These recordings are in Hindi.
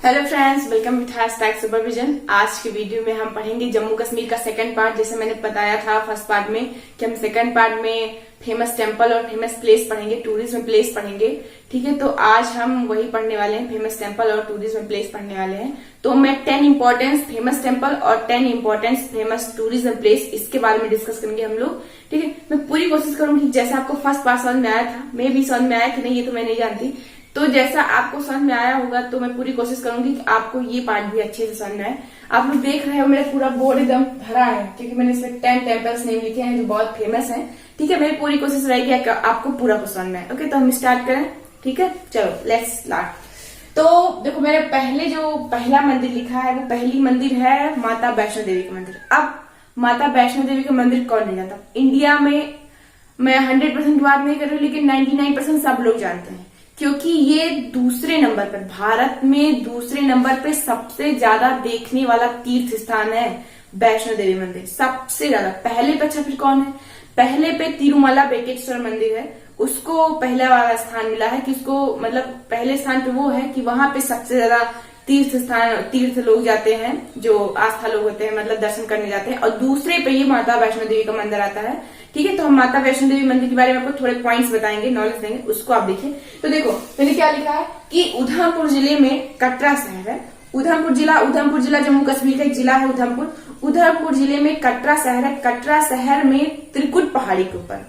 Hello friends, welcome with hashtag supervision. आज की वीडियो में हम पढ़ेंगे जम्मू कश्मीर का सेकंड पार्ट। जैसे मैंने बताया था फर्स्ट पार्ट में कि हम सेकंड पार्ट में फेमस टेम्पल और फेमस प्लेस पढ़ेंगे, टूरिज्म प्लेस पढ़ेंगे। ठीक है, तो आज हम वही पढ़ने वाले हैं, फेमस टेम्पल और टूरिज्म प्लेस पढ़ने वाले हैं। तो मैं 10 इंपॉर्टेंस फेमस टेम्पल और 10 इंपॉर्टेंस फेमस टूरिज्म प्लेस, इसके बारे में डिस्कस करेंगे हम लोग। ठीक है, मैं पूरी कोशिश करूंगी जैसे आपको फर्स्ट पार्ट समझ में आया था, मैं भी समझ में आया कि नहीं ये तो मैं नहीं जानती, तो जैसा आपको समझ में आया होगा तो मैं पूरी कोशिश करूंगी कि आपको ये पार्ट भी अच्छे से समझ में आए। आप लोग देख रहे हो मेरा पूरा बोर्ड एकदम भरा है क्योंकि मैंने इसमें 10 टेम्पल्स नेम लिखे हैं जो बहुत फेमस हैं। ठीक है, मेरी पूरी कोशिश रहेगी कि आपको पूरा समझ में आए। ओके, तो हम स्टार्ट करें। ठीक है, चलो लेट्स स्टार्ट। तो देखो, मैंने पहले जो पहला मंदिर लिखा है वो पहली मंदिर है माता वैष्णो देवी का मंदिर। अब माता वैष्णो देवी का मंदिर कौन नहीं जानता? इंडिया में मैं 100% बात नहीं कर रही हूँ, लेकिन 99% सब लोग जानते हैं क्योंकि ये दूसरे नंबर पर, भारत में दूसरे नंबर पे सबसे ज्यादा देखने वाला तीर्थ स्थान है वैष्णो देवी मंदिर, सबसे ज्यादा। पहले पे अच्छा फिर कौन है? पहले पे तिरुमला वेंकटेश्वर मंदिर है, उसको पहला वाला स्थान मिला है कि उसको मतलब पहले स्थान पे वो है कि वहां पे सबसे ज्यादा तीर्थ लोग जाते हैं, जो आस्था लोग होते हैं, मतलब दर्शन करने जाते हैं। और दूसरे पे ये माता वैष्णो देवी का मंदिर आता है। ठीक है, तो हम माता वैष्णो देवी मंदिर के बारे में आपको थोड़े पॉइंट्स बताएंगे, नॉलेज देंगे, उसको आप देखिए। तो देखो मैंने क्या लिखा है कि उधमपुर जिले में कटरा शहर है। उधमपुर जिला जम्मू कश्मीर का एक जिला है उधमपुर जिले में कटरा शहर है। कटरा शहर में त्रिकुट पहाड़ी के ऊपर,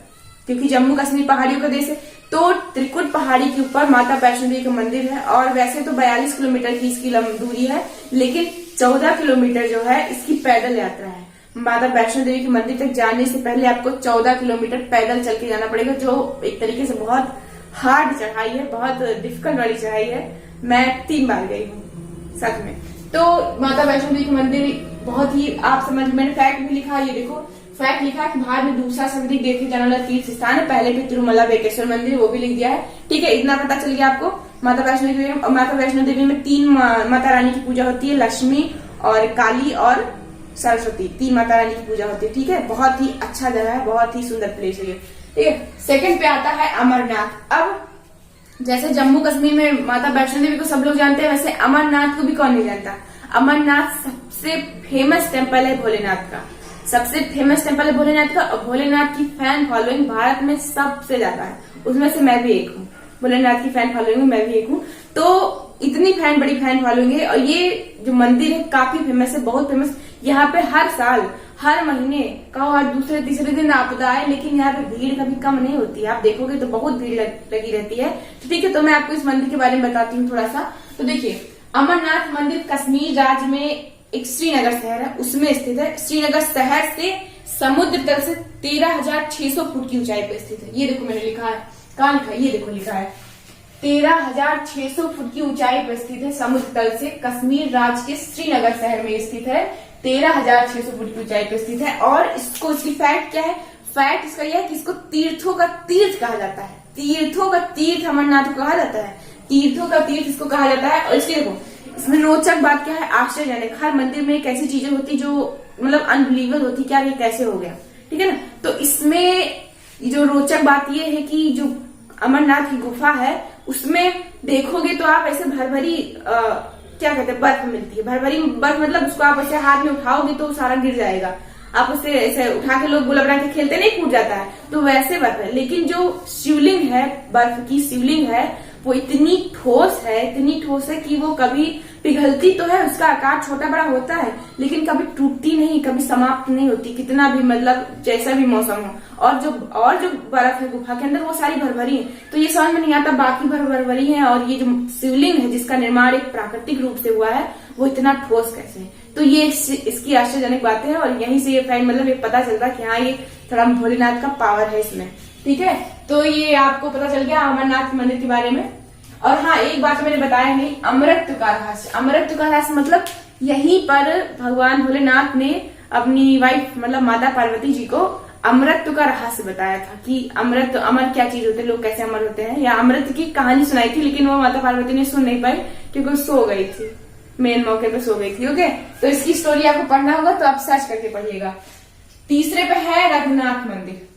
क्योंकि जम्मू कश्मीर पहाड़ियों का देश है, तो त्रिकुट पहाड़ी के ऊपर माता वैष्णो देवी का मंदिर है। और वैसे तो 42 किलोमीटर की इसकी दूरी है, लेकिन 14 किलोमीटर जो है इसकी पैदल यात्रा है। माता वैष्णो देवी के मंदिर तक जाने से पहले आपको 14 किलोमीटर पैदल चल के जाना पड़ेगा, जो एक तरीके से बहुत हार्ड चढ़ाई है, बहुत डिफिकल्ट वाली चढ़ाई है। मैं 3 बार गई हूँ सच में। तो माता वैष्णो देवी का मंदिर बहुत ही, आप समझ, मैंने फैक्ट भी लिखा है, ये देखो फैक्ट लिखा है कि भारत में दूसरा सर्वाधिक देखे जाने वाला तीर्थ स्थान है। पहले पे तिरुमला वेंकटेश्वर मंदिर, वो भी लिख दिया है। ठीक है, इतना पता चल गया आपको। माता वैष्णो देवी में 3 माता रानी की पूजा होती है, लक्ष्मी और काली और सरस्वती, 3 माता रानी की पूजा होती है। ठीक है, बहुत ही अच्छा जगह है, बहुत ही सुंदर प्लेस है ये। ठीक है, सेकंड पे आता है अमरनाथ। अब जैसे जम्मू कश्मीर में माता वैष्णो देवी को सब लोग जानते हैं, वैसे अमरनाथ को भी कौन नहीं जानता? अमरनाथ सबसे फेमस टेम्पल है भोलेनाथ का, सबसे फेमस टेम्पल है भोलेनाथ का। और भोलेनाथ की फैन फॉलोइंग भारत में सबसे ज्यादा है, उसमें से मैं भी एक हूँ। भोलेनाथ की फैन फॉलोइंग में मैं भी एक हूँ। तो इतनी बड़ी फैन फॉलोइंग है, और ये जो मंदिर है काफी फेमस है, बहुत फेमस। यहाँ पे हर साल, हर महीने कहो हर दूसरे तीसरे दिन आपदा है, लेकिन यहाँ पे भीड़ कभी कम नहीं होती है। आप देखोगे तो बहुत भीड़ लगी रहती है। ठीक है, तो मैं आपको इस मंदिर के बारे में बताती हूँ थोड़ा सा। तो देखिए, अमरनाथ मंदिर कश्मीर राज्य में एक श्रीनगर शहर है, उसमें स्थित है। श्रीनगर शहर से समुद्र तल से 13,600 फुट की ऊंचाई पर स्थित है। ये देखो मैंने लिखा है, कहाँ लिखा है? ये देखो लिखा है 13,600 फुट की ऊंचाई पर स्थित है समुद्र तल से। कश्मीर राज्य के श्रीनगर शहर में स्थित है, 13,600 फुट की ऊंचाई पर स्थित है। और इसको, इसकी फैक्ट क्या है? फैक्ट इसका यह है कि इसको तीर्थों का तीर्थ कहा जाता है। तीर्थों का तीर्थ अमरनाथ को कहा जाता है, तीर्थों का तीर्थ इसको कहा जाता है। और इसके देखो, इसमें रोचक बात क्या है, आश्चर्यजनक, हर मंदिर में एक ऐसी चीजें होती जो मतलब अनबिलीवेबल होती, क्या ये कैसे हो गया? ठीक है ना। तो इसमें जो रोचक बात ये है कि जो अमरनाथ की गुफा है उसमें देखोगे तो आप ऐसे भरभरी क्या कहते हैं, बर्फ मिलती है। भरभरी बर्फ मतलब उसको आप ऐसे हाथ में उठाओगे तो सारा गिर जाएगा। आप उसे ऐसे उठा के लोग गुलाब रंग के खेलते नहीं, फूट जाता है, तो वैसे बर्फ है। लेकिन जो शिवलिंग है, बर्फ की शिवलिंग है, वो इतनी ठोस है कि वो कभी पिघलती तो है, उसका आकार छोटा बड़ा होता है, लेकिन कभी टूटती नहीं, कभी समाप्त नहीं होती, कितना भी मतलब जैसा भी मौसम हो। और जो बर्फ है गुफा के अंदर वो सारी भरभरी है। तो ये समझ में नहीं आता बाकी भरभरी है, और ये जो शिवलिंग है जिसका निर्माण एक प्राकृतिक रूप से हुआ है, वो इतना ठोस कैसे है? तो ये इसकी आश्चर्यजनक बात है। और यहीं से ये फैक्ट मतलब ये पता चलता है कि हाँ, ये थोड़ा भोलेनाथ का पावर है इसमें। ठीक है, तो ये आपको पता चल गया अमरनाथ मंदिर के बारे में। और हाँ, एक बात मैंने बताया नहीं, अमृत का रहस्य। अमृत का रहस्य मतलब यहीं पर भगवान भोलेनाथ ने अपनी वाइफ मतलब माता पार्वती जी को अमृत का रहस्य बताया था कि अमृत, अमर क्या चीज होते हैं, लोग कैसे अमर होते हैं, या अमृत की कहानी सुनाई थी, लेकिन वो माता पार्वती ने सुन नहीं पाई क्योंकि वो सो गई थी, मेन मौके पे सो गई थी। ओके, तो इसकी स्टोरी आपको पढ़ना होगा तो आप सर्च करके पढ़िएगा। तीसरे पे है रघुनाथ मंदिर।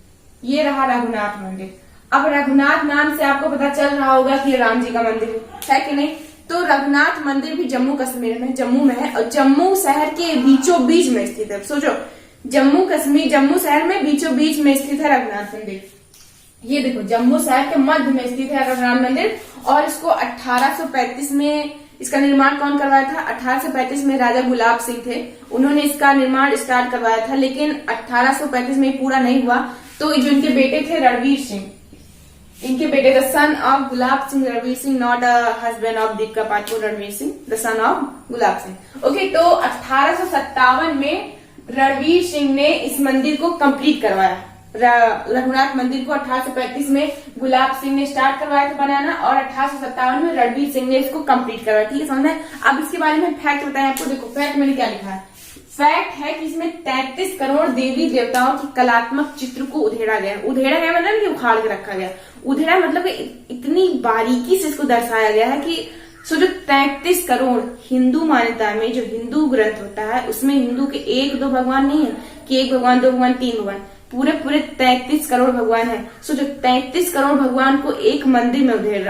ये रहा रघुनाथ मंदिर। अब रघुनाथ नाम से आपको पता चल रहा होगा कि राम जी का मंदिर है कि नहीं? तो रघुनाथ मंदिर भी जम्मू कश्मीर में, जम्मू में है और जम्मू शहर के बीचों बीच में स्थित है। सोचो, जम्मू शहर में बीचों बीच में स्थित है रघुनाथ मंदिर। ये देखो, जम्मू शहर के मध्य में स्थित है रघुनाथ मंदिर। और इसको 1835 में इसका निर्माण कौन करवाया था? 1835 में राजा गुलाब सिंह थे, उन्होंने इसका निर्माण स्टार्ट करवाया था, लेकिन 1835 में पूरा नहीं हुआ। तो जो इनके बेटे थे रणवीर सिंह, इनके बेटे the son of Gulab Singh Ranveer Singh, not husband of Deepika Padukone Ranveer Singh, the son of Gulab Singh. Okay, तो 1857 में रणवीर सिंह ने इस मंदिर को कंप्लीट करवाया। रघुनाथ मंदिर को 1835 में गुलाब सिंह ने स्टार्ट करवाया था बनाना और 1857 में रणवीर सिंह ने इसको कंप्लीट करवाया। ठीक है, समझ में? अब इसके बारे में फैक्ट बताएं आपको। देखो, फैक्ट मैंने क्या लिखा है। फैक्ट है कि इसमें 33 करोड़ देवी देवताओं की कलात्मक चित्र को उधेड़ा गया। उधेड़ा गया मतलब कि उखाड़ के रखा गया। उधेड़ा मतलब इतनी बारीकी से इसको दर्शाया गया है कि जो 33 करोड़ हिंदू मान्यता में, जो हिंदू ग्रंथ होता है उसमें हिंदू के 1-2 भगवान नहीं है कि 1 भगवान, 2 भगवान, 3 भगवान, पूरे 33 करोड़ भगवान है। सो जो 33 करोड़ भगवान को एक मंदिर में उधेड़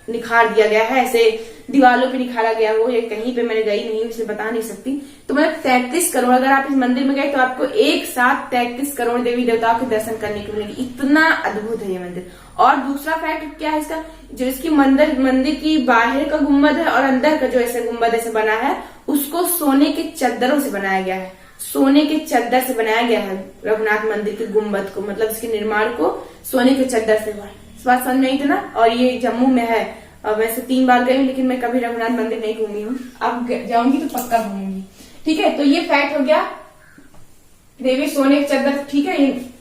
निखार दिया गया है, ऐसे दीवालों पे निखारा गया हो, या कहीं पे मैंने गई नहीं इसलिए बता नहीं सकती। तो मतलब 33 करोड़, अगर आप इस मंदिर में गए तो आपको एक साथ 33 करोड़ देवी देवताओं के दर्शन करने को मिलेंगे। इतना अद्भुत है ये मंदिर। और दूसरा फैक्ट क्या है इसका, जो इसकी मंदिर की बाहर का गुम्बद है और अंदर का जो ऐसे गुम्बद ऐसे बना है, उसको सोने के चद्दरों से बनाया गया है। सोने के चद्दर से बनाया गया है रघुनाथ मंदिर के गुम्बद को, मतलब इसके निर्माण को सोने के चद्दर से हुआ। इस बात समझ में आई थी ना? और ये जम्मू में है। वैसे 3 बार गई हूँ, लेकिन मैं कभी रघुनाथ मंदिर नहीं घूमी हूँ। अब जाऊंगी तो पक्का घूमूंगी। ठीक है, तो ये फैक्ट हो गया देवी सोने के चद्दर। ठीक है,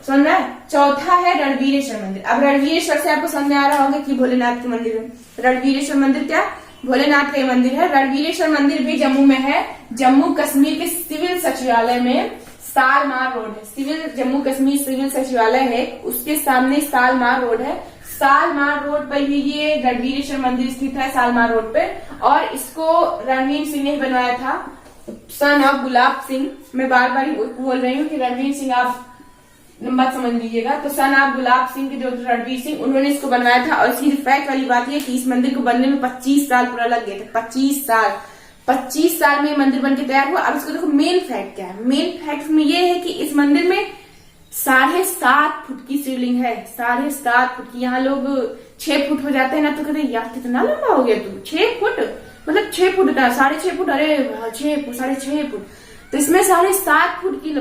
समझ रहा है? चौथा है रणवीरेश्वर मंदिर। अब रणवीरेश्वर से आपको समझ में आ रहा होगा कि भोलेनाथ के मंदिर है। रणवीरेश्वर मंदिर क्या? भोलेनाथ का मंदिर है। रणवीरेश्वर मंदिर भी जम्मू में है। जम्मू कश्मीर के सिविल सचिवालय में सालमार रोड है। जम्मू कश्मीर सिविल सचिवालय है, उसके सामने सालमार रोड है। सालमार रोड पर ही ये रणवीरेश्वर मंदिर स्थित है, सालमार रोड पे। और इसको रणवीर सिंह ने बनवाया था, सन ऑफ गुलाब सिंह। मैं बार बार बोल रही हूँ कि रणवीर सिंह, आप बात समझ लीजिएगा। तो सन ऑफ गुलाब सिंह के जो रणवीर सिंह, उन्होंने इसको बनवाया था। और इसकी फैक्ट वाली बात यह कि इस मंदिर को बनने में 25 साल पूरा लग गए थे। 25 साल में ये मंदिर बनके तैयार हुआ। अब इसको देखो, मेन फैक्ट क्या है। मेन फैक्ट में ये है कि इस मंदिर में 7.5 फुट की शिवलिंग है। 7.5 फुट की। यहाँ लोग 6 फुट हो जाते हैं ना, तो कहते हैं यार कितना लंबा हो गया तू, 6 फुट, मतलब 6 फुट था, 6.5 फुट, अरे 6 फुट, 6.5 फुट। तो इसमें 7.5 फुट की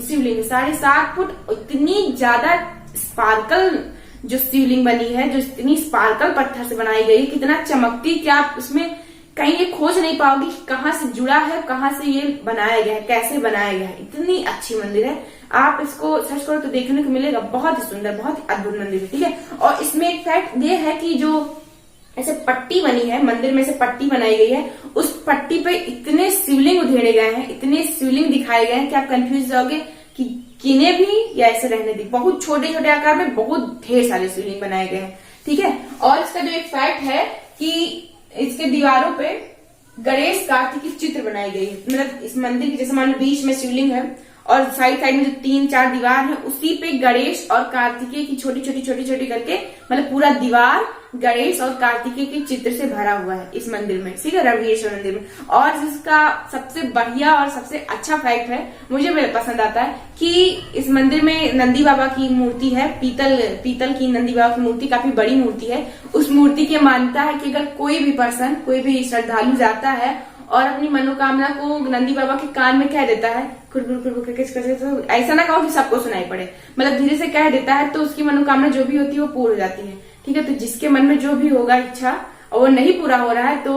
शिवलिंग, 7.5 फुट। इतनी ज्यादा स्पार्कल जो शिवलिंग बनी है, जो इतनी स्पार्कल पत्थर से बनाई गई है, कितना चमकती कि आप उसमें कहीं ये खोज नहीं पाओगे कि कहाँ से जुड़ा है, कहाँ से ये बनाया गया है, कैसे बनाया गया है। इतनी अच्छी मंदिर है, आप इसको सर्च करो तो देखने को मिलेगा। बहुत ही सुंदर, बहुत ही अद्भुत मंदिर है। ठीक है, और इसमें एक फैक्ट ये है कि जो ऐसे पट्टी बनी है मंदिर में, से पट्टी बनाई गई है, उस पट्टी पे इतने शिवलिंग उधेड़े गए हैं, इतने शिवलिंग दिखाए गए हैं कि आप कंफ्यूज जाओगे कि गिने भी या ऐसे रहने दी। बहुत छोटे छोटे आकार में बहुत ढेर सारे शिवलिंग बनाए गए हैं। ठीक है, और इसका जो एक फैक्ट है कि इसके दीवारों पे गणेश कार्तिक की चित्र बनाई गई है। मतलब इस मंदिर के जैसे मान लो बीच में शिवलिंग है और साइड साइड में जो 3-4 दीवार है, उसी पे गणेश और कार्तिकेय की छोटी छोटी करके, मतलब पूरा दीवार गणेश और कार्तिकेय के चित्र से भरा हुआ है इस मंदिर में। ठीक है, रणवीरेश्वर मंदिर में। और जिसका सबसे बढ़िया और सबसे अच्छा फैक्ट है, मुझे मेरे पसंद आता है कि इस मंदिर में नंदी बाबा की मूर्ति है। पीतल की नंदी बाबा की मूर्ति, काफी बड़ी मूर्ति है। उस मूर्ति की मान्यता है कि अगर कोई भी पर्सन, कोई भी श्रद्धालु जाता है और अपनी मनोकामना को नंदी बाबा के कान में कह देता है, तो ऐसा ना कहो कि सबको सुनाई पड़े, मतलब धीरे से कह देता है, तो उसकी मनोकामना जो भी होती है वो पूर्ण हो जाती है। ठीक है, तो जिसके मन में जो भी होगा इच्छा और वो नहीं पूरा हो रहा है, तो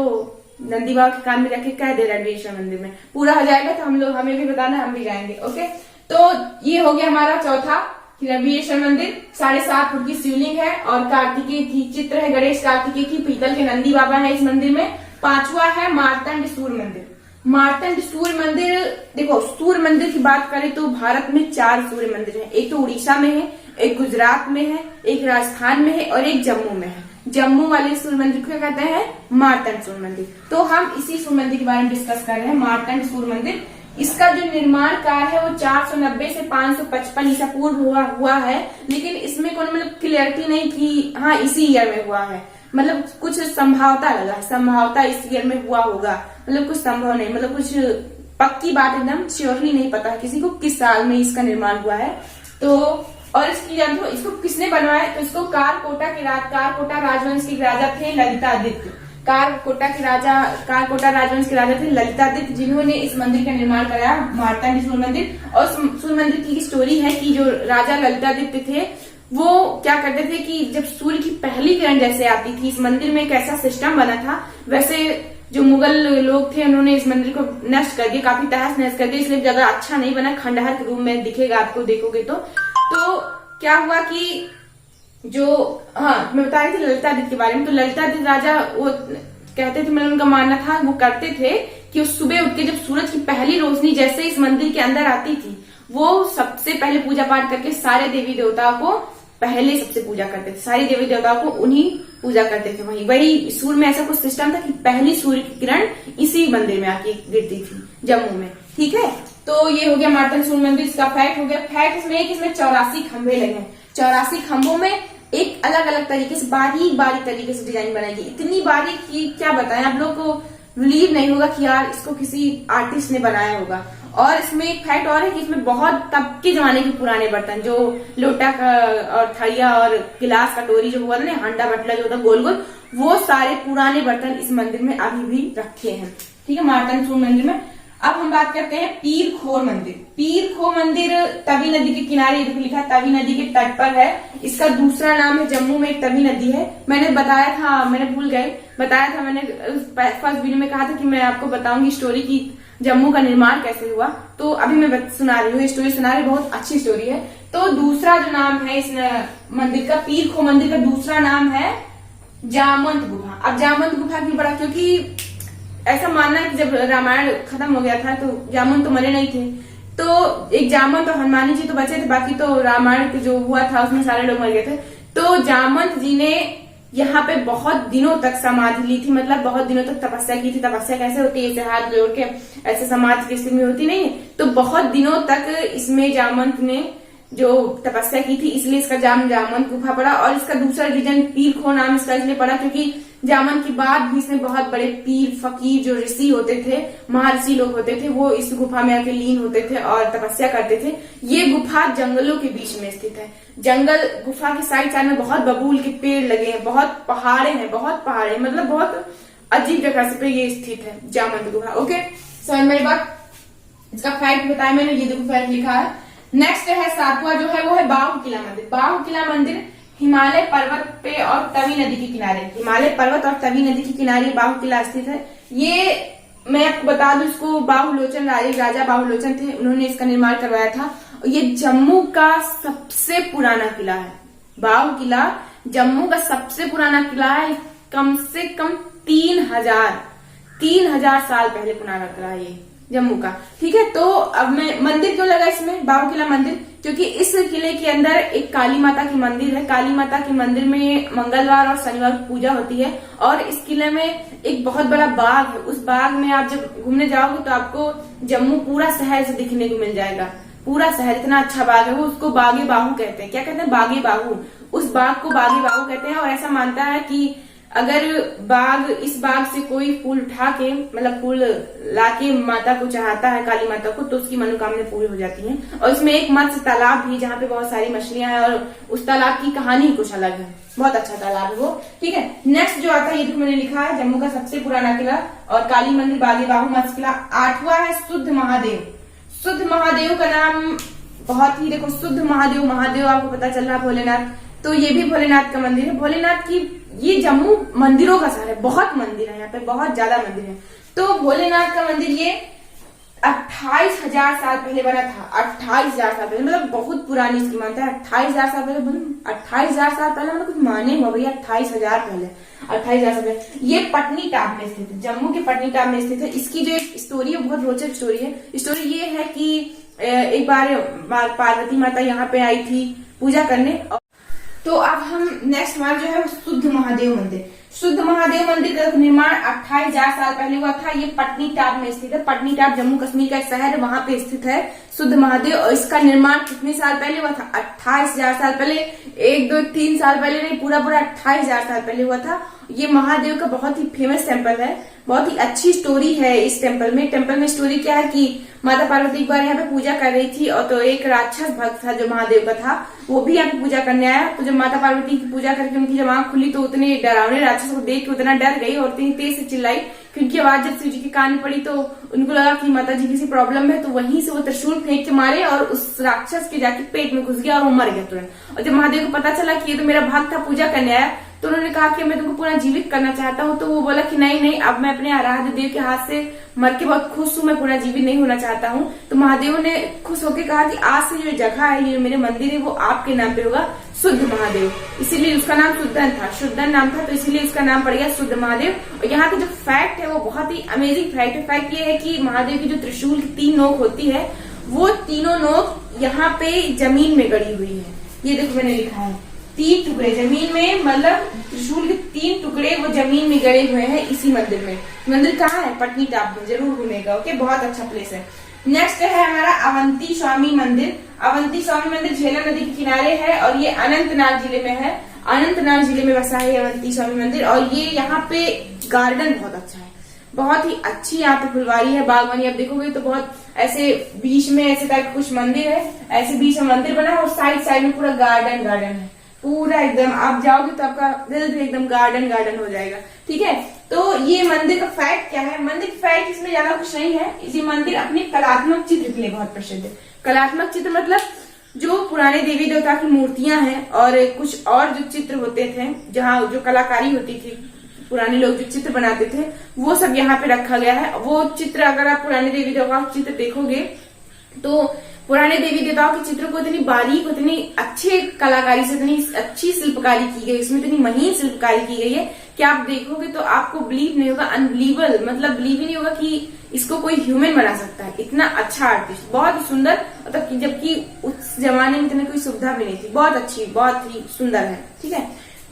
नंदी बाबा के कान में जाके कह दे रणवीरेश्वर मंदिर में पूरा हो जाएगा। तो हमें भी बताना, हम भी जाएंगे। ओके, तो ये हो गया हमारा चौथा कि रणवीरेश्वर मंदिर 7.5 फुट की शिवलिंग है और कार्तिकेय की चित्र है, गणेश कार्तिकेय की, पीतल के नंदी बाबा है इस मंदिर में। 5वां है मार्तंड सूर्य मंदिर। मार्तंड सूर्य मंदिर, देखो सूर्य मंदिर की बात करें तो भारत में 4 सूर्य मंदिर हैं। एक तो उड़ीसा में है, एक गुजरात में है, एक राजस्थान में है और एक जम्मू में है। जम्मू वाले सूर्य मंदिर को कहते हैं मार्तंड सूर्य मंदिर। तो हम इसी सूर्य मंदिर के बारे में डिस्कस कर रहे हैं, मार्तंड सूर्य मंदिर। इसका जो निर्माण काल है वो 490 से 555 ईसा पूर्व हुआ है, लेकिन इसमें कोई मतलब क्लियरिटी नहीं कि हाँ इसी ईयर में हुआ है। मतलब कुछ संभावता लगा, संभावता इस ईयर में हुआ होगा, मतलब कुछ संभव नहीं, मतलब कुछ पक्की बात एकदम श्योरली नहीं पता है किसी को किस साल में इसका निर्माण हुआ है। तो और इसको किसने बनवाया, तो इसको कारकोटा राजवंश के राजा थे ललितादित्य। कारकोटा राजवंश के राजा थे ललितादित्य, जिन्होंने इस मंदिर का निर्माण कराया, मार्तंड सूर्य मंदिर। और सूर्य मंदिर की स्टोरी है कि जो राजा ललितादित्य थे वो क्या करते थे कि जब सूर्य की पहली किरण जैसे आती थी, इस मंदिर में एक ऐसा सिस्टम बना था, वैसे जो मुगल लोग थे उन्होंने इस मंदिर को नष्ट कर दिया, काफी तहस नहस कर दिया, इसलिए ज्यादा अच्छा नहीं बना, खंडहर के रूप में दिखेगा आपको देखोगे तो क्या हुआ कि जो मैं बता रही थी ललितादित्य के बारे में। तो ललितादित्य राजा वो कहते थे, मतलब उनका मानना था, वो करते थे कि उस सुबह उठ के जब सूरज की पहली रोशनी जैसे इस मंदिर के अंदर आती थी, वो सबसे पहले पूजा पाठ करके सारे देवी देवताओं को पहले सबसे पूजा करते थे, सारी देवी देवताओं को उन्हीं पूजा करते थे। वही सूर्य में ऐसा कुछ सिस्टम था कि पहली सूर्य की किरण इसी मंदिर में आके गिरती थी जम्मू में। ठीक है, तो ये हो गया मार्तंड सूर्य मंदिर, इसका फैक्ट हो गया। फैक्ट इसमें 84 खंभे लगे हैं। 84 खंभों में एक अलग अलग तरीके से बारीक तरीके से डिजाइन बनाएगी, इतनी बारीक की क्या बताएं, आप लोग को बिलीव नहीं होगा कि यार इसको किसी आर्टिस्ट ने बनाया होगा। और इसमें एक फैक्ट और है कि इसमें बहुत तब के जमाने के पुराने बर्तन, जो लोटा का और थड़िया और गिलास कटोरी जो हुआ था ना, हांडा बटला जो होता गोल गोल, वो सारे पुराने बर्तन इस मंदिर में अभी भी रखे हैं। ठीक है, मार्तंड सूर्य मंदिर में। अब हम बात करते हैं पीर खोर मंदिर। पीर खोर मंदिर तवी नदी के किनारे, लिखा तवी नदी के तट पर है। इसका दूसरा नाम है, जम्मू में एक तवी नदी है, मैंने बताया था, मैंने भूल गई, बताया था मैंने फर्स्ट वीडियो में, कहा था कि मैं आपको बताऊंगी स्टोरी की जम्मू का निर्माण कैसे हुआ। तो अभी मैं सुना रही हूँ, स्टोरी सुना रही, बहुत अच्छी स्टोरी है। तो दूसरा जो नाम है इस मंदिर का, पीर खोर मंदिर का दूसरा नाम है जामंत गुफा। अब जामंत गुफा क्यों पड़ा, क्योंकि ऐसा मानना है कि जब रामायण खत्म हो गया था तो जामन तो मरे नहीं थे, तो एक जामंत और हनुमानी जी तो बचे थे, बाकी तो रामायण जो हुआ था उसमें सारे लोग मर गए थे। तो जामंत जी ने यहाँ पे बहुत दिनों तक समाधि ली थी, मतलब बहुत दिनों तक तपस्या की थी। तपस्या कैसे होती है, ऐसे हाथ जोड़ के ऐसे समाधि की स्थिति में होती नहीं है, तो बहुत दिनों तक इसमें जामंत ने जो तपस्या की थी, इसलिए इसका जामंत गुफा पड़ा। और इसका दूसरा रीजन पीर खो नाम इसका इसलिए पड़ा क्योंकि जामन के बाद भी इसमें बहुत बड़े पीर फकीर जो ऋषि होते थे, महर्षि लोग होते थे, वो इस गुफा में आके लीन होते थे और तपस्या करते थे। ये गुफा जंगलों के बीच में स्थित है। जंगल गुफा के साइड में बहुत बबूल के पेड़ लगे हैं, बहुत पहाड़े हैं, मतलब बहुत अजीब जगह पे ये स्थित है जामंत गुफा। ओके, समझ में बात। इसका फैक्ट बताया मैंने, ये देखो फैक्ट लिखा है। नेक्स्ट है सातवां जो है वो है बाहु किला मंदिर। बाहु किला मंदिर हिमालय पर्वत पे और तवी नदी के किनारे, हिमालय पर्वत और तवी नदी के किनारे बाहु किला स्थित है। ये मैं आपको बता दूं, इसको बाहुलोचन राजा बाहुलोचन थे, उन्होंने इसका निर्माण करवाया था। ये जम्मू का सबसे पुराना किला है। बाहु किला जम्मू का सबसे पुराना किला है, कम से कम 3000 साल पहले पुराना किला है ये जम्मू का। ठीक है, तो अब मैं मंदिर क्यों लगा इसमें बाहु किला मंदिर, क्योंकि इस किले के अंदर एक काली माता की मंदिर है। काली माता के मंदिर में मंगलवार और शनिवार की पूजा होती है। और इस किले में एक बहुत बड़ा बाग है, उस बाग में आप जब घूमने जाओगे तो आपको जम्मू पूरा शहर से दिखने को मिल जाएगा। पूरा शहर, इतना अच्छा बाग है वो, उसको बागे बाहु कहते हैं। क्या कहते हैं, बागे बाहु। उस बाग को बागे बाहु कहते हैं। और ऐसा मानता है कि अगर इस बाग से कोई फूल उठा के, मतलब फूल लाके माता को चढ़ाता है, काली माता को, तो उसकी मनोकामना पूरी हो जाती है। और इसमें एक मत्स्य तालाब भी, जहाँ पे बहुत सारी मछलियां हैं, और उस तालाब की कहानी कुछ अलग है, बहुत अच्छा तालाब है वो। ठीक है, नेक्स्ट जो आता है, ये देखो मैंने लिखा है जम्मू का सबसे पुराना किला और काली मंदिर, बागे बाहु, मत्स्य किला। 8वां है शुद्ध महादेव। शुद्ध महादेव का नाम बहुत ही, देखो शुद्ध महादेव आपको पता चल रहा भोलेनाथ, तो ये भी भोलेनाथ का मंदिर है। भोलेनाथ की, ये जम्मू मंदिरों का शहर है, बहुत मंदिर है यहाँ पे, बहुत ज्यादा मंदिर है। तो भोलेनाथ का मंदिर ये 28,000 साल पहले बना था। 28,000 साल पहले, मतलब बहुत पुरानी इसकी मानता है। 28,000 साल पहले, 28,000 साल पहले मतलब कुछ माने हुआ भैया, 28,000 पहले, 28,000 साल पहले। ये पटनीटाप में स्थित है, जम्मू के पटनीटाप में स्थित है। इसकी जो एक स्टोरी है, बहुत रोचक स्टोरी है। स्टोरी ये है कि एक बार पार्वती माता यहाँ पे आई थी पूजा करने। तो अब हम नेक्स्ट हमारा जो है शुद्ध महादेव मंदिर। शुद्ध महादेव मंदिर का निर्माण 28,000 साल पहले हुआ था। ये पटनीटाप में स्थित है। पटनीटाप जम्मू कश्मीर का एक शहर है, वहां पे स्थित है शुद्ध महादेव। और इसका निर्माण कितने साल पहले हुआ था, 28,000 साल पहले। 1, 2, 3 साल पहले नहीं, पूरा 28,000 साल पहले हुआ था। ये महादेव का बहुत ही फेमस टेम्पल है। बहुत ही अच्छी स्टोरी है इस टेम्पल में। टेम्पल में स्टोरी क्या है कि माता पार्वती एक बार यहाँ पे पूजा कर रही थी, और तो एक राक्षस भक्त था जो महादेव का था, वो भी यहाँ पे पूजा करने आया। तो जब माता पार्वती की पूजा करके उनकी जब आंख खुली तो उतने डरावने राक्षस को देख के उतना डर गई और इतनी तेज से चिल्लाई कि उनकी आवाज जब शिव जी के कान में पड़ी तो उनको लगा कि माता जी किसी प्रॉब्लम है। तो वहीं से वो त्रिशूल फेंक के मारे और उस राक्षस के जाके पेट में घुस गया और वो मर गया तुरंत। और जब महादेव को पता चला कि ये तो मेरा भक्त था, पूजा करने आया, तो उन्होंने कहा कि मैं तुमको पूरा जीवित करना चाहता हूँ। तो वो बोला कि नहीं नहीं, अब मैं अपने आराध्य देव के हाथ से मर के बहुत खुश हूँ, मैं पूरा जीवित नहीं होना चाहता हूँ। तो महादेव ने खुश होकर कहा कि आज से जो जगह है, ये मेरे मंदिर है, वो आपके नाम पे होगा, शुद्ध महादेव। इसीलिए उसका नाम शुद्धन था, शुद्धन नाम था, तो इसीलिए उसका नाम पड़ गया शुद्ध महादेव। और यहाँ का जो फैक्ट है वो बहुत ही अमेजिंग फैक्ट है। फैक्ट ये है कि महादेव की जो त्रिशूल की 3 नोक होती है, वो तीनों नोक यहाँ पे जमीन में गड़ी हुई है। ये देखो मैंने लिखा है 3 टुकड़े जमीन में, मतलब त्रिशूल के 3 टुकड़े वो जमीन में गड़े हुए हैं इसी मंदिर में। मंदिर कहाँ है? पटनी टॉप में, जरूर घूमेगा। ओके, बहुत अच्छा प्लेस है। नेक्स्ट है हमारा अवंती स्वामी मंदिर। अवंती स्वामी मंदिर झेलम नदी के किनारे है और ये अनंतनाग जिले में है। अनंतनाग जिले में बसा है अवंती स्वामी मंदिर। और ये यहाँ पे गार्डन बहुत अच्छा है, बहुत ही अच्छी यहाँ पे फुलवारी है, बागवानी। आप देखोगे तो बहुत ऐसे बीच में ऐसे टाइप कुछ मंदिर है, ऐसे बीच में मंदिर बना है और साइड साइड में पूरा गार्डन गार्डन है, पूरा एकदम। आप जाओगे तो आपका दिल भी एकदम गार्डन गार्डन हो जाएगा। ठीक है, तो ये मंदिर का फैक्ट क्या है? मंदिर का फैक्ट इसमें ज्यादा कुछ नहीं है। इसी मंदिर अपने कलात्मक चित्र के लिए बहुत प्रसिद्ध है। कलात्मक चित्र मतलब जो पुराने देवी देवता की मूर्तियां हैं और कुछ और जो चित्र होते थे, जहाँ जो कलाकारी होती थी, पुराने लोग जो चित्र बनाते थे, वो सब यहाँ पे रखा गया है। वो चित्र अगर आप पुराने देवी देवताओं के चित्र देखोगे तो पुराने देवी देवताओं के चित्रों को इतनी बारीक, इतनी अच्छे कलाकारी से, इतनी अच्छी शिल्पकारी की गई, इसमें इतनी महीन शिल्पकारी की गई है कि आप देखोगे तो आपको बिलीव नहीं होगा, अनबिलीवेबल, मतलब बिलीव ही नहीं होगा कि इसको कोई ह्यूमन बना सकता है। इतना अच्छा आर्टिस्ट, बहुत ही सुंदर, मतलब जबकि उस जमाने में इतनी कोई सुविधा भी नहीं थी। बहुत अच्छी, बहुत ही सुंदर है। ठीक है,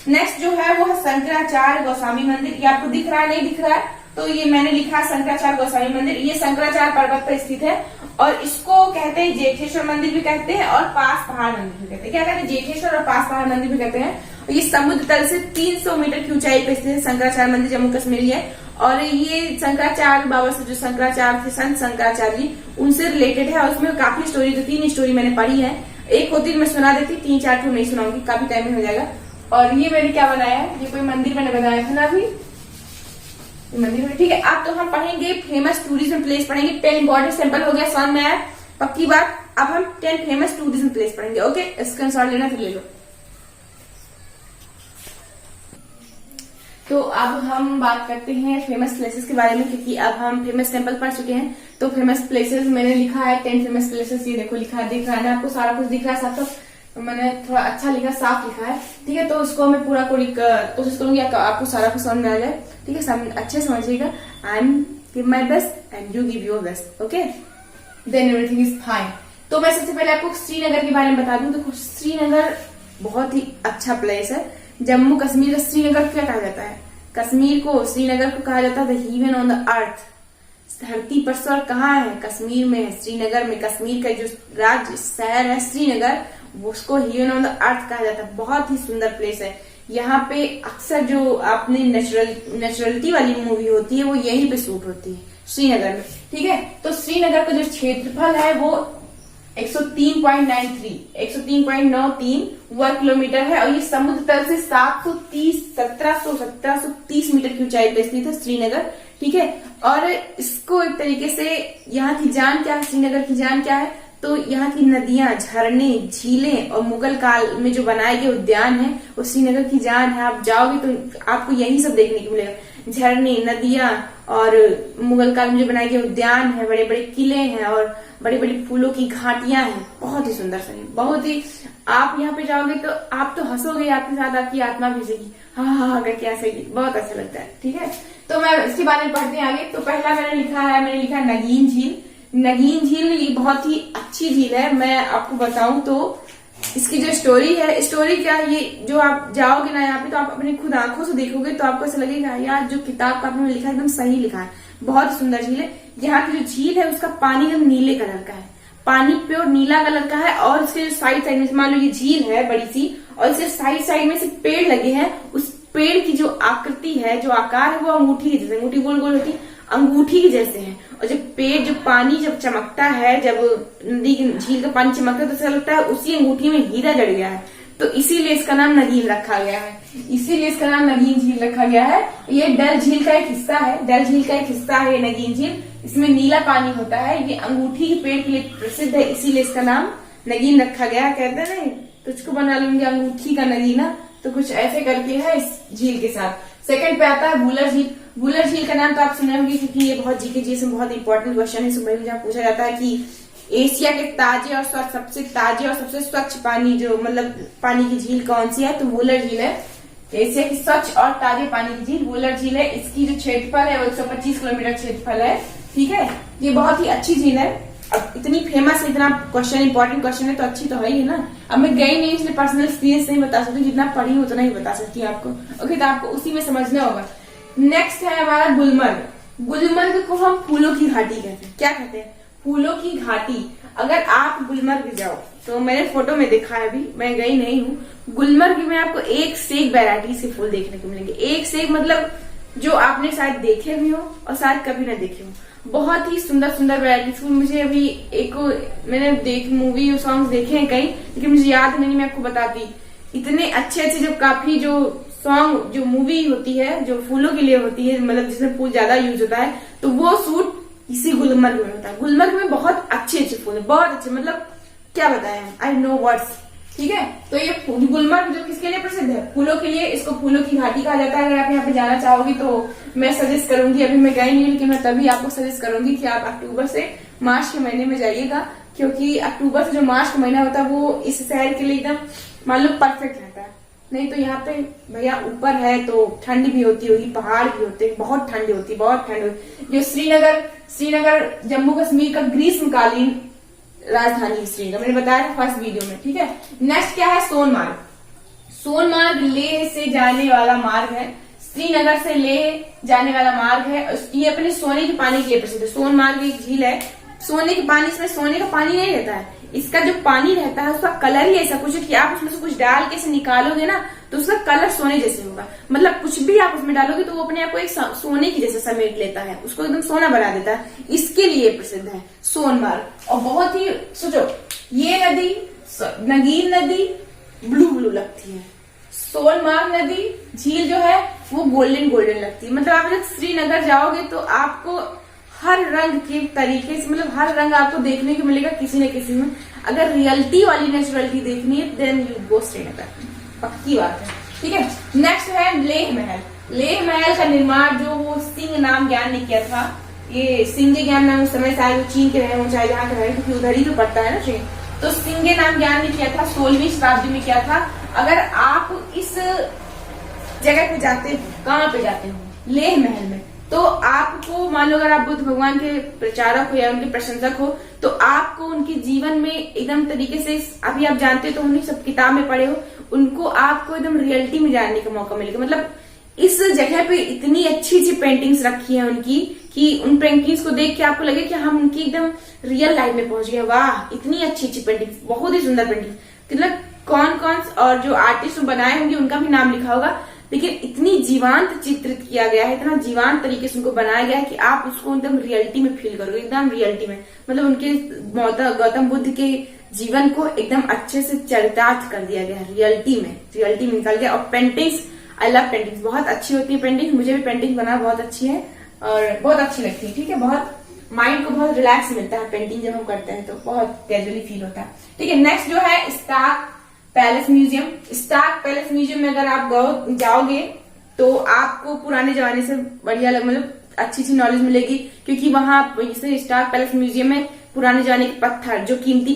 नेक्स्ट जो है वो है शंकराचार्य गोस्वामी मंदिर। ये आपको दिख रहा है, नहीं दिख रहा है? तो ये मैंने लिखा है शंकराचार्य गोस्वामी मंदिर। ये शंकराचार्य पर्वत पर स्थित है और इसको कहते हैं जेठेश्वर मंदिर भी कहते हैं और पास पहाड़ मंदिर भी कहते हैं। क्या कहते हैं? जेठेश्वर और पास पहाड़ मंदिर भी कहते हैं। और ये समुद्र तल से 300 मीटर की ऊंचाई पर स्थित है। शंकराचार्य मंदिर जम्मू कश्मीर है। और ये शंकराचार्य बाबा से, जो शंकराचार्य थे, संत शंकराचार्य जी, उनसे रिलेटेड है। और उसमें काफी स्टोरी, 2-3 स्टोरी मैंने पढ़ी है। एक होती मैं सुना देती, 3-4 ठो नहीं सुनाऊंगी, काफी टाइम हो जाएगा। और ये मैंने क्या बनाया है? ये कोई मंदिर मैंने बनाया था ना अभी, मंदिर। ठीक है, अब तो हम पढ़ेंगे फेमस टूरिज्म प्लेस पढ़ेंगे। 10 इंपॉर्टेंट टेम्पल हो गया, समझ में आया? पक्की बात। अब हम 10 फेमस टूरिज्म प्लेस पढ़ेंगे। ओके, स्क्रीनशॉट लेना तो ले लो। तो अब हम बात करते हैं फेमस प्लेसेस के बारे में, क्योंकि अब हम फेमस टेम्पल पढ़ चुके हैं। तो फेमस प्लेसेस मैंने लिखा है 10 फेमस प्लेसेस। ये देखो लिखा है, दिख रहा है ना आपको? सारा कुछ दिख रहा है, साफ साफ मैंने थोड़ा अच्छा लिखा, साफ लिखा है। ठीक है, तो उसको मैं पूरा कोशिश करूंगी आपको सारा कुछ समझ में आ जाए। ठीक है, अच्छे समझिएगा। I am give my best and you give your best. Okay, then everything is fine. तो मैं सबसे पहले आपको श्रीनगर के बारे में बता दूं। तो श्रीनगर बहुत ही अच्छा प्लेस है। जम्मू कश्मीर का श्रीनगर क्या कहा जाता है? कश्मीर को, श्रीनगर को कहा जाता है the heaven on the earth. धरती पर स्वर्ग कहाँ है? कश्मीर में है, श्रीनगर में। कश्मीर का जो राज्य शहर है श्रीनगर, उसको हेवन ऑन द अर्थ कहा जाता है। बहुत ही सुंदर प्लेस है। यहाँ पे अक्सर जो आपने नेचुरलिटी वाली मूवी होती है वो यहीं पे शूट होती है, श्रीनगर में। ठीक है, तो श्रीनगर का जो क्षेत्रफल है वो 103.93 वर्ग किलोमीटर है। और ये समुद्र तल से 1730 मीटर की ऊंचाई पर स्थित है श्रीनगर। ठीक है, और इसको एक तरीके से यहाँ की जान क्या है, श्रीनगर की जान क्या है? तो यहाँ की नदियां, झरने, झीलें और मुगल काल में जो बनाए गए उद्यान है वो श्रीनगर की जान है। आप जाओगे तो आपको यही सब देखने को मिलेगा, झरने, नदियां और मुगल काल में जो बनाए गए उद्यान है, बड़े बड़े किले हैं और बड़ी बड़ी फूलों की घाटियां हैं। बहुत ही सुंदर से, बहुत ही। आप यहाँ पे जाओगे तो आप तो हंसोगे, आपके साथ आपकी आत्मा भी हंसेगी, हाँ करके हंसेगी, बहुत अच्छा लगता है। ठीक है, तो मैं इसके बारे में पढ़ते हैं आगे। तो पहला मैंने लिखा नगीन झील। नगीन झील ये बहुत ही अच्छी झील है। मैं आपको बताऊं तो इसकी जो स्टोरी है, स्टोरी क्या है, ये जो आप जाओगे ना यहाँ पे तो आप अपनी खुद आंखों से देखोगे तो आपको ऐसा लगेगा यार जो किताब का आपने लिखा है एकदम सही लिखा है। बहुत सुंदर झील है। यहाँ की जो झील है उसका पानी एकदम नीले कलर का है, पानी प्योर नीला कलर का है। और इसके जो साइड साइड में, मान लो ये झील है बड़ी सी और इसके साइड साइड में से पेड़ लगे हैं, उस पेड़ की जो आकृति है, जो आकार है, वो अंगूठी की जैसे, अंगूठी गोल गोल होती है, अंगूठी के जैसे है। और जब पेड़, जो पानी जब चमकता है, जब नदी झील का पानी चमकता है तो ऐसा लगता है उसी अंगूठी में हीरा जड़ गया है। तो इसीलिए इसका नाम नगीन रखा गया है, इसीलिए इसका नाम नगीन झील रखा गया है। ये डल झील का एक हिस्सा है, डल झील का एक हिस्सा है ये नगीन झील। इसमें नीला पानी होता है, ये अंगूठी के पेड़ के लिए प्रसिद्ध है, इसीलिए इसका नाम नगीन रखा गया। कहते हैं नहीं, तुझको बना लूंगी अंगूठी का नगीना, तो कुछ ऐसे करके है इस झील के साथ। सेकंड पे आता है वूलर झील। वूलर झील का नाम तो आप सुने होंगे, क्योंकि ये बहुत जीके जी से बहुत इंपॉर्टेंट क्वेश्चन है। सुबह जहाँ पूछा जाता है कि एशिया के ताजे और सबसे ताजे और सबसे स्वच्छ पानी, जो मतलब पानी की झील कौन सी है, तो वूलर झील है। एशिया की स्वच्छ और ताजे पानी की झील वूलर झील है। इसकी जो क्षेत्रफल है वो 125 किलोमीटर क्षेत्रफल है। ठीक है, ये बहुत ही अच्छी झील है। अब इतनी फेमस है, इतना क्वेश्चन इंपॉर्टेंट क्वेश्चन है, तो अच्छी तो है ही ना। अब मैं गई नहीं, इसलिए पर्सनल एक्सपीरियंस नहीं बता सकती, जितना पढ़ी हूँ उतना ही बता सकती हूँ आपको। ओके, तो आपको उसी में समझना होगा। नेक्स्ट है हमारा गुलमर्ग। गुलमर्ग को हम फूलों की घाटी कहते हैं। क्या कहते हैं? फूलों की घाटी। अगर आप गुलमर्ग जाओ, तो मैंने फोटो में देखा है, अभी मैं गई नहीं हूँ। गुलमर्ग में आपको एक से एक वैरायटी से फूल देखने को मिलेंगे, एक से एक, मतलब जो आपने शायद देखे भी हो और शायद कभी ना देखे हो। बहुत ही सुंदर सुंदर वैरायटी फूल। मुझे अभी मैंने मूवी सॉन्ग देखे हैं कई, लेकिन मुझे याद नहीं, मैं आपको बताती। इतने अच्छे अच्छे जो काफी जो सॉन्ग, जो मूवी होती है, जो फूलों के लिए होती है, मतलब जिसमें फूल ज्यादा यूज होता है, तो वो सूट इसी गुलमर्ग में होता है। गुलमर्ग में बहुत अच्छे अच्छे फूल है, बहुत अच्छे, मतलब क्या बताएं, आई नो वर्ड्स। ठीक है, तो ये गुलमर्ग जो किसके लिए प्रसिद्ध है? फूलों के लिए। इसको फूलों की घाटी कहा जाता है। अगर आप यहाँ पे जाना चाहोगी तो मैं सजेस्ट करूंगी, अभी मैं गई नहीं, लेकिन मैं तभी आपको सजेस्ट करूंगी कि आप अक्टूबर से मार्च के महीने में जाइएगा, क्योंकि अक्टूबर से जो मार्च का महीना होता है वो इस शहर के लिए एकदम मालूम परफेक्ट रहता है। नहीं तो यहाँ पे भैया ऊपर है तो ठंड भी होती होगी, पहाड़ भी होते हैं, बहुत ठंड होती है, बहुत ठंड होती है। जो श्रीनगर जम्मू कश्मीर का ग्रीष्मकालीन राजधानी श्रीनगर, मैंने बताया था फर्स्ट वीडियो में। ठीक है, नेक्स्ट क्या है? सोनमार्ग। सोनमार्ग लेह से जाने वाला मार्ग है, श्रीनगर से लेह जाने वाला मार्ग है। ये अपने सोने के पानी के लिए प्रसिद्ध है। सोनमार्ग एक झील है, सोने के पानी, इसमें सोने का पानी नहीं रहता है, इसका जो पानी रहता है उसका कलर ही ऐसा कुछ है कि आप उसमें से कुछ डाल के इसे निकालोगे ना, तो उसका कलर सोने जैसे होगा। मतलब कुछ भी आप उसमें डालोगे तो वो अपने आप को एक सोने की जैसे समेट लेता है, उसको एकदम सोना बना देता है। इसके लिए प्रसिद्ध है सोनमार्ग। और बहुत ही, सोचो, ये नदी, नगीन नदी ब्लू ब्लू लगती है, सोनमार्ग नदी झील जो है वो गोल्डन गोल्डन लगती है। मतलब आप जब श्रीनगर जाओगे तो आपको हर रंग के तरीके से, मतलब हर रंग आपको देखने को मिलेगा किसी न किसी में। अगर रियलिटी वाली नेचुरलिटी देखनी है देन यू गो श्रीनगर, पक्की बात है। ठीक है, नेक्स्ट है लेह महल। लेह महल का निर्माण जो वो सिंह नाम ज्ञान ने किया था। ये सिंह ज्ञान नाम उस समय शायद वो चीन के रहे हो, चाहे जहाँ के रहे, क्योंकि उधर ही तो पड़ता है ना ट्रेन। तो सिंह नाम ज्ञान ने किया था, 16वीं शताब्दी में किया था। अगर आप इस जगह पे जाते हो, कहाँ पे जाते हो? लेह महल में, तो आपको मान लो अगर आप बुद्ध भगवान के प्रचारक हो या उनके प्रशंसक हो, तो आपको उनके जीवन में एकदम तरीके से, अभी आप जानते हो तो उन्हीं सब किताब में पढ़े हो, उनको आपको एकदम रियलिटी में जानने का मौका मिलेगा। मतलब इस जगह पे इतनी अच्छी अच्छी पेंटिंग्स रखी है उनकी, कि उन पेंटिंग्स को देख के आपको लगे कि हम उनकी एकदम रियल लाइफ में पहुंच गए। वाह, इतनी अच्छी अच्छी पेंटिंग्स, बहुत ही सुंदर पेंटिंग। मतलब कौन कौन और जो आर्टिस्ट बनाए होंगे उनका भी नाम लिखा होगा, लेकिन इतनी जीवांत चित्रित किया गया है, इतना जीवांत तरीके से उनको बनाया गया है कि आप उसको एकदम रियलिटी में फील करोगे, एकदम रियलिटी में। मतलब उनके गौतम बुद्ध के जीवन को एकदम अच्छे से चरितार्थ कर दिया गया है, रियलिटी में निकल गया। और पेंटिंग्स, आई लव पेंटिंग्स, बहुत अच्छी होती है पेंटिंग। मुझे भी पेंटिंग बनाना बहुत अच्छी है और बहुत अच्छी लगती है। ठीक है, बहुत माइंड को बहुत रिलैक्स मिलता है पेंटिंग जब हम करते हैं, तो बहुत कैजुअली फील होता है। ठीक है, नेक्स्ट जो है Stark Palace Museum. Stark Palace Museum में अगर आप जाओगे तो आपको पुराने जमाने से बढ़िया मतलब अच्छी नॉलेज मिलेगी, क्योंकि वहां जैसे स्टार्क पैलेस म्यूजियम में पुराने जमाने के पत्थर, जो कीमती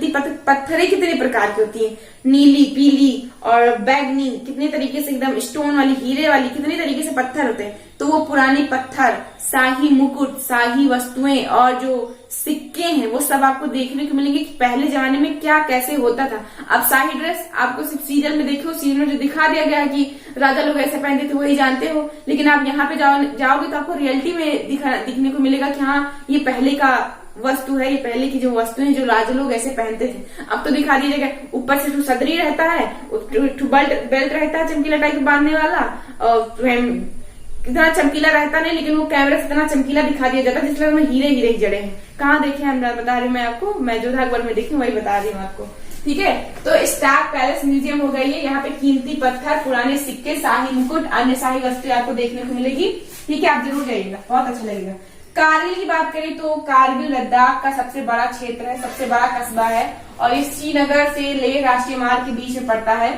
पत्थरें कितने प्रकार की होती हैं, नीली, पीली और बैगनी, कितने तरीके से एकदम स्टोन वाली, हीरे वाली, कितने तरीके से पत्थर होते हैं। तो वो पुराने पत्थर, शाही मुकुट, शाही वस्तुएं और जो सिक्के हैं वो सब आपको देखने को मिलेंगे कि पहले जमाने में क्या कैसे होता था। अब शाही ड्रेस आपको सिर्फ सीरियल में देखो, सीरियल में जो दिखा दिया गया है कि राजा लोग ऐसे पहनते थे वही जानते हो, लेकिन आप यहाँ पे जाओगे तो आपको रियलिटी में दिखने को मिलेगा कि हाँ ये पहले का वस्तु है, ये पहले की जो वस्तु है जो राजा लोग ऐसे पहनते थे। अब तो दिखा दिया जाएगा, ऊपर से सदरी रहता है, बेल्ट रहता है चमकीला टाइप बांधने वाला, और इतना चमकीला रहता नहीं, लेकिन वो कैमरे से इतना चमकीला दिखा दिया जाता है जिसमें हमें हीरे हीरे ही जड़े हैं। कहाँ देखे हम बता रही हूँ मैं आपको, मैं जो अकबर में देखी वही बता रही हूँ आपको, ठीक है। तो स्टार पैलेस म्यूजियम हो गई है, यहाँ पे कीमती पत्थर, पुराने सिक्के, शाही मुकुट, अन्य शाही वस्तुएं आपको देखने को मिलेगी, ठीक है। आप जरूर जाइएगा, बहुत अच्छा लगेगा। कारगिल की बात करें तो कारगिल लद्दाख का सबसे बड़ा क्षेत्र है, सबसे बड़ा कस्बा है, और ये श्रीनगर से लेह राष्ट्रीय मार्ग के बीच में पड़ता है,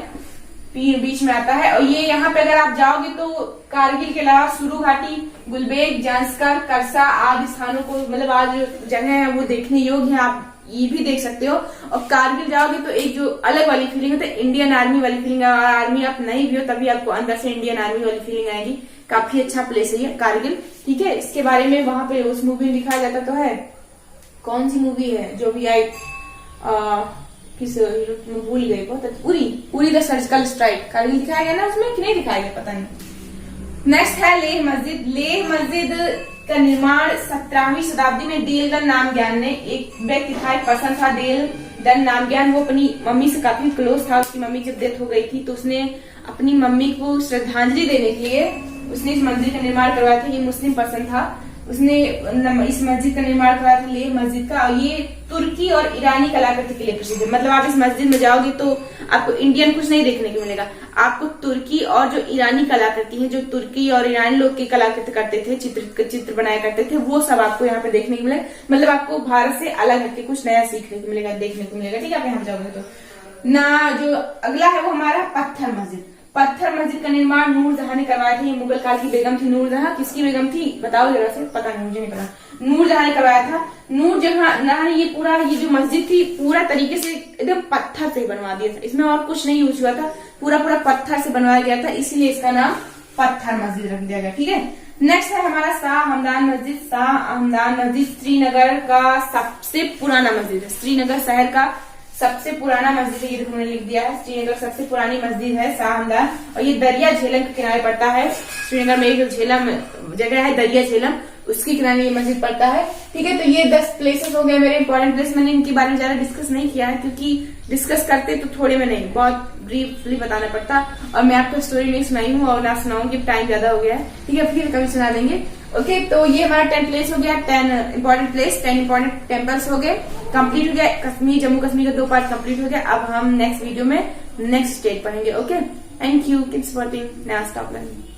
बीच में आता है। और ये यहाँ पे अगर आप जाओगे तो कारगिल के अलावा सुरू घाटी, गुलबेग, जांस्कर, करसा आदि स्थानों को, मतलब आज जगह है वो देखने योग्य है, आप ये भी देख सकते हो। और कारगिल जाओगे तो एक जो अलग वाली फीलिंग होती है, इंडियन आर्मी वाली फीलिंग, आर्मी आप नहीं भी हो तभी आपको अंदर से इंडियन आर्मी वाली फीलिंग आएगी। काफी अच्छा प्लेस है ये कारगिल, ठीक है। इसके बारे में वहां पे उस मूवी में दिखाया जाता तो है, कौन सी मूवी है जो भी आई, किस हीरो भूल गई, बहुत Uri the surgical strike, Kargil दिखाया गया ना उसमें कि नहीं दिखाया गया पता नहीं। नेक्स्ट है लेह मस्जिद। लेह मस्जिद का निर्माण 17वीं शताब्दी में देलदन नामग्याल ने, एक व्यक्ति था, एक पर्सन था देलदन नामग्याल, वो अपनी मम्मी से काफी क्लोज था। उसकी मम्मी जब डेथ हो गई थी तो उसने अपनी मम्मी को श्रद्धांजलि देने के लिए उसने इस मंदिर का निर्माण करवाया था। ये मुस्लिम पर्सन था, उसने इस मस्जिद का निर्माण करवाया था, लेह मस्जिद का। और ये तुर्की और ईरानी कलाकृति के लिए प्रसिद्ध है। मतलब आप इस मस्जिद में जाओगे तो आपको इंडियन कुछ नहीं देखने को मिलेगा, आपको तुर्की और जो ईरानी कलाकृति है, जो तुर्की और ईरानी लोग की कलाकृति करते थे, चित्र बनाया करते थे, वो सब आपको यहाँ पे देखने को मिलेगा। मतलब आपको भारत से अलग हटके कुछ नया सीखने को मिलेगा, देखने को मिलेगा, ठीक है। आप यहाँ जाओगे तो ना, जो अगला है वो हमारा पत्थर मस्जिद। पत्थर मस्जिद का निर्माण नूरजहां ने करवाया था। ये मुगल काल की बेगम थी नूरजहां। किसकी बेगम थी बताओ जरा से, पता नहीं, मुझे नहीं पता। नूरजहां ने करवाया था। नूरजहां ये पूरा, ये जो मस्जिद थी पूरा तरीके से एकदम पत्थर से बनवा दिया था, इसमें और कुछ नहीं यूज हुआ था, पूरा पत्थर से बनवाया गया था, इसीलिए इसका नाम पत्थर मस्जिद रख दिया गया, ठीक है। नेक्स्ट है हमारा शाह हमदान मस्जिद। शाह हमदान मस्जिद श्रीनगर का सबसे पुराना मस्जिद है, श्रीनगर शहर का सबसे पुराना मस्जिद है। ये देखो मैंने लिख दिया है, श्रीनगर सबसे पुरानी मस्जिद है शाह हमदान, और ये दरिया झेलम के किनारे पड़ता है। श्रीनगर में एक जो झेलम जगह है, दरिया झेलम, उसके किनारे ये मस्जिद पड़ता है, ठीक है। तो ये 10 प्लेसेस हो गए मेरे इंपॉर्टेंट प्लेस। मैंने इनके बारे में ज्यादा डिस्कस नहीं किया है, क्योंकि डिस्कस करते तो थोड़े में नहीं, बहुत ब्रीफली बताना पड़ता, और मैं आपको स्टोरी नहीं सुनाई हूँ और ना सुनाऊंगी, टाइम ज्यादा हो गया है, ठीक है। फिर कभी सुना देंगे, ओके। तो ये हमारा 10 प्लेस हो गया, 10 इंपॉर्टेंट प्लेस, 10 इंपॉर्टेंट टेम्पल्स हो गए, कंप्लीट हो गया। जम्मू कश्मीर का 2 पार्ट कंप्लीट हो गया। अब हम नेक्स्ट वीडियो में नेक्स्ट स्टेट पढ़ेंगे, okay. Thank you, keep supporting, now stop learning.